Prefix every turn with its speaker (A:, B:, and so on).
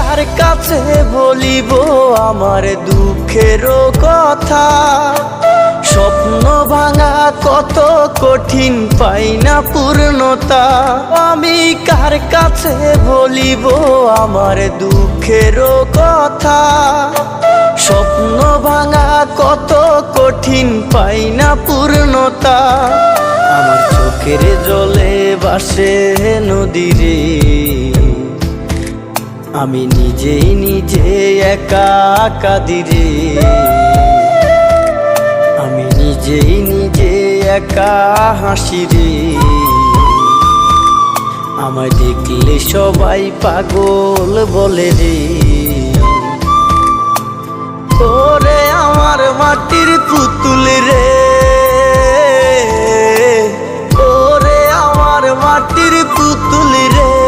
A: কার কাছে বলিব আমার দুঃখের কথা? স্বপ্ন ভাঙা কত কঠিন, পাই না পূর্ণতা। আমি কার কাছে বলিব আমার দুঃখের কথা? স্বপ্ন ভাঙা কত কঠিন, পাই না পূর্ণতা। আমার চোখের জলে ভাসে নদীরে, আমি নিজেই নিজে একা কাঁদিরে। আমি নিজেই নিজে একা হাসিরে। আমায় দেখলে সবাই পাগল বলে রে। ওরে আমার মাটির পুতুল রে, ওরে আমার মাটির পুতুল রে।